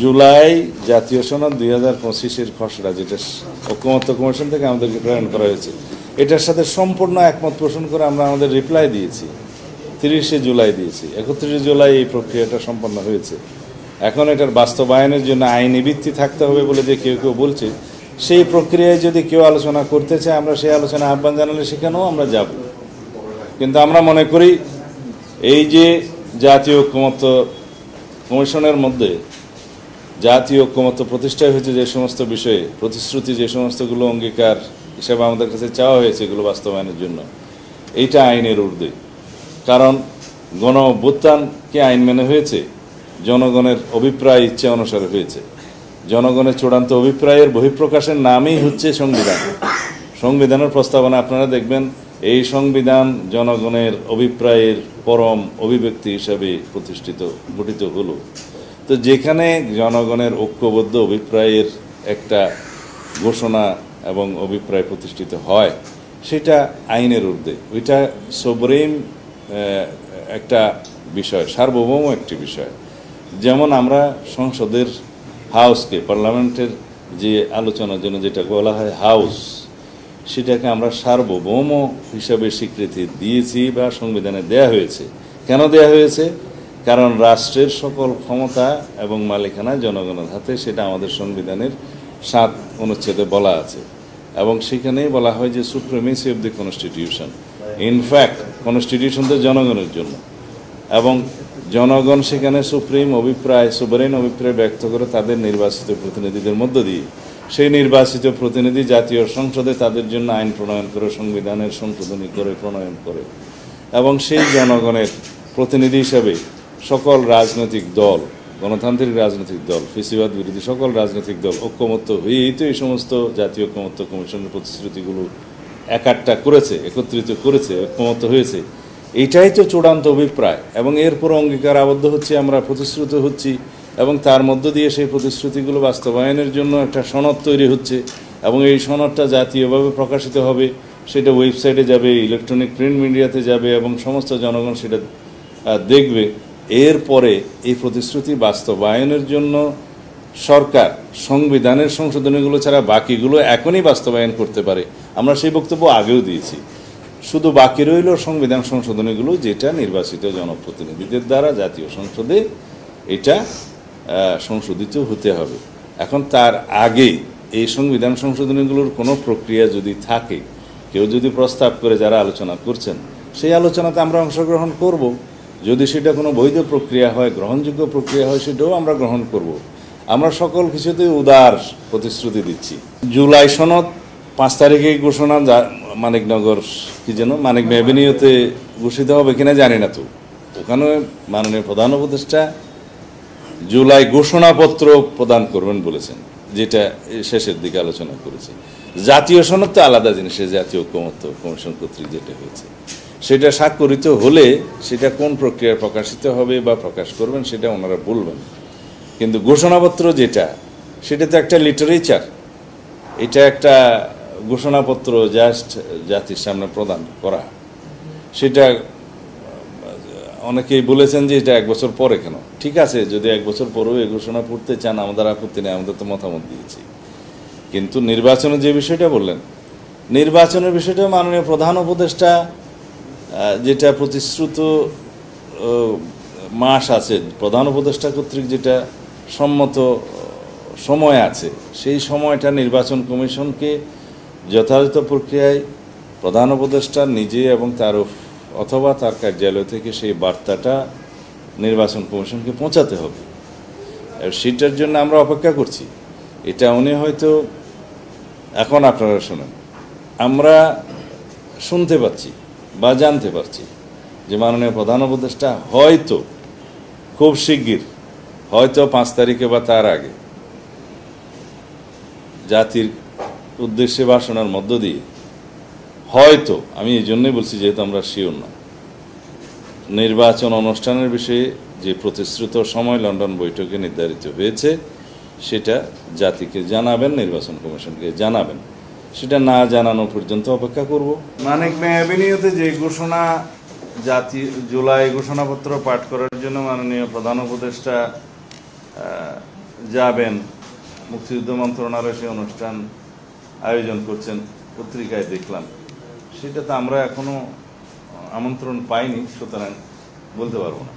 জুলাই জাতীয় সনদ 2025-এর খসড়া, যেটা ঐকমত্য কমিশন থেকে আমাদেরকে প্রেরণ করা হয়েছে, এটার সাথে সম্পূর্ণ একমত পোষণ করে আমরা আমাদের রিপ্লাই দিয়েছি। 30শে জুলাই দিয়েছি। 31শে জুলাই এই প্রক্রিয়াটা সম্পন্ন হয়েছে। এখন এটার বাস্তবায়নের জন্য আইনি ভিত্তি থাকতে হবে বলে যে কেউ কেউ বলছে, সেই প্রক্রিয়ায় যদি কেউ আলোচনা করতে চায়, আমরা সেই আলোচনা আহ্বান জানালে সেখানেও আমরা যাব। কিন্তু আমরা মনে করি এই যে জাতীয় ঐকমত্য কমিশনের মধ্যে জাতীয় ঐকমত্য প্রতিষ্ঠা হয়েছে, যে সমস্ত বিষয়ে প্রতিশ্রুতি, যে সমস্তগুলো অঙ্গীকার হিসাবে আমাদের কাছে চাওয়া হয়েছে এগুলো বাস্তবায়নের জন্য, এইটা আইনের ঊর্ধ্বে। কারণ গণ অভ্যুত্থানকে আইন মেনে হয়েছে, জনগণের অভিপ্রায় ইচ্ছা অনুসারে হয়েছে। জনগণের চূড়ান্ত অভিপ্রায়ের বহিঃপ্রকাশের নামই হচ্ছে সংবিধান। সংবিধানের প্রস্তাবনা আপনারা দেখবেন, এই সংবিধান জনগণের অভিপ্রায়ের পরম অভিব্যক্তি হিসাবে গঠিত হলো। তো যেখানে জনগণের ঐক্যবদ্ধ অভিপ্রায়ের একটা ঘোষণা এবং অভিপ্রায় প্রতিষ্ঠিত হয়, সেটা আইনের ঊর্ধ্বে। ওইটা সোভরেন একটা বিষয়, সার্বভৌম একটি বিষয়। যেমন আমরা সংসদের হাউসকে, পার্লামেন্টের যে আলোচনার জন্য যেটা বলা হয় হাউস, সেটাকে আমরা সার্বভৌম হিসাবে স্বীকৃতি দিয়েছি বা সংবিধানে দেয়া হয়েছে। কেন দেয়া হয়েছে? কারণ রাষ্ট্রের সকল ক্ষমতা এবং মালিকানা জনগণের হাতে, সেটা আমাদের সংবিধানের 7 অনুচ্ছেদে বলা আছে। এবং সেখানেই বলা হয় যে supremacy of the constitution. In fact constitution তো জনগণের জন্য, এবং জনগণ সেখানে সুবরেন অভিপ্রায় ব্যক্ত করে তাদের নির্বাচিত প্রতিনিধিদের মধ্য দিয়ে। সেই নির্বাচিত প্রতিনিধি জাতীয় সংসদে তাদের জন্য আইন প্রণয়ন করে, সংবিধানের সংশোধনী করে প্রণয়ন করে, এবং সেই জনগণের প্রতিনিধি হিসাবে সকল রাজনৈতিক দল, গণতান্ত্রিক রাজনৈতিক দল, ফেসিবাদ বিরোধী সকল রাজনৈতিক দল ঐক্যমত্য হয়েই তো এই সমস্ত জাতীয় ঐক্যমত্য কমিশনের প্রতিশ্রুতিগুলো একাট্টা করেছে, একত্রিত করেছে, ঐক্যমত্য হয়েছে। এইটাই তো চূড়ান্ত অভিপ্রায়, এবং এরপর অঙ্গীকার আবদ্ধ হচ্ছি, আমরা প্রতিশ্রুত হচ্ছি, এবং তার মধ্য দিয়ে সেই প্রতিশ্রুতিগুলো বাস্তবায়নের জন্য একটা সনদ তৈরি হচ্ছে, এবং এই সনদটা জাতীয়ভাবে প্রকাশিত হবে, সেটা ওয়েবসাইটে যাবে, ইলেকট্রনিক প্রিন্ট মিডিয়াতে যাবে, এবং সমস্ত জনগণ সেটা দেখবে। এরপরে এই প্রতিশ্রুতি বাস্তবায়নের জন্য সরকার সংবিধানের সংশোধনীগুলো ছাড়া বাকিগুলো এখনই বাস্তবায়ন করতে পারে। আমরা সেই বক্তব্য আগেও দিয়েছি। শুধু বাকি রইল সংবিধান সংশোধনীগুলো, যেটা নির্বাচিত জনপ্রতিনিধিদের দ্বারা জাতীয় সংসদে এটা সংশোধিত হতে হবে। এখন তার আগে এই সংবিধান সংশোধনীগুলোর কোনো প্রক্রিয়া যদি থাকে, কেউ যদি প্রস্তাব করে, যারা আলোচনা করছেন, সেই আলোচনাতে আমরা অংশগ্রহণ করব। যদি সেটা কোনো বৈধ প্রক্রিয়া হয়, গ্রহণযোগ্য প্রক্রিয়া হয়, সেটাও আমরা গ্রহণ করব। আমরা সকল কিছুতে উদার প্রতিশ্রুতি দিচ্ছি। জুলাই সনদ 5 তারিখে ঘোষণা, মানিকনগর কি যেন মানিক অ্যাভিনিউতে ঘোষিত হবে কিনা জানি না। তো ওখানে মাননীয় প্রধান উপদেষ্টা জুলাই ঘোষণাপত্র প্রদান করবেন বলেছেন, যেটা শেষের দিকে আলোচনা করেছে। জাতীয় সনদ তো আলাদা জিনিস, জাতীয় ঐকমত্য কমিশন কর্তৃক যেটা হয়েছে, সেটা স্বাক্ষরিত হলে সেটা কোন প্রক্রিয়ায় প্রকাশিত হবে বা প্রকাশ করবেন সেটা ওনারা বলবেন। কিন্তু ঘোষণাপত্র যেটা, সেটা তো একটা লিটারেচার। এটা একটা ঘোষণাপত্র জাস্ট জাতির সামনে প্রদান করা। সেটা অনেকেই বলেছেন যে এটা 1 বছর পরে কেন। ঠিক আছে, যদি 1 বছর পরেও এই ঘোষণা পড়তে চান, আমাদের আপত্তি নেই, আমাদের তো মতামত দিয়েছি। কিন্তু নির্বাচনের যে বিষয়টা বললেন, নির্বাচনের বিষয়টা মাননীয় প্রধান উপদেষ্টা যেটা প্রতিশ্রুত মাস আছে, প্রধান উপদেষ্টা কর্তৃক যেটা সম্মত সময় আছে, সেই সময়টা নির্বাচন কমিশনকে যথাযথ প্রক্রিয়ায় প্রধান উপদেষ্টা নিজে এবং তার অথবা তার কার্যালয় থেকে সেই বার্তাটা নির্বাচন কমিশনকে পৌঁছাতে হবে। সেটার জন্য আমরা অপেক্ষা করছি। এটা উনি হয়তো, এখন আপনারা শোনেন, আমরা শুনতে পাচ্ছি বা জানতে পারছি যে মাননীয় প্রধান উপদেষ্টা হয়তো খুব শিগগির, হয়তো 5 তারিখে বা তার আগে, জাতির উদ্দেশ্যে ভাষণের মধ্য দিয়ে হয়তো, আমি এই জন্যই বলছি যেহেতু আমরা শিওর না, নির্বাচন অনুষ্ঠানের বিষয়ে যে প্রতিশ্রুত সময় লন্ডন বৈঠকে নির্ধারিত হয়েছে সেটা জাতিকে জানাবেন, নির্বাচন কমিশনকে জানাবেন। সেটা না জানানো পর্যন্ত অপেক্ষা করব। মানিক অ্যাভিনিউতে যে ঘোষণা, জুলাই ঘোষণাপত্র পাঠ করার জন্য মাননীয় প্রধান উপদেষ্টা যাবেন, মুক্তিযুদ্ধ মন্ত্রণালয় সেই অনুষ্ঠান আয়োজন করছেন, পত্রিকায় দেখলাম। সেটা তো আমরা এখনো আমন্ত্রণ পাইনি, সুতরাং বলতে পারবো না।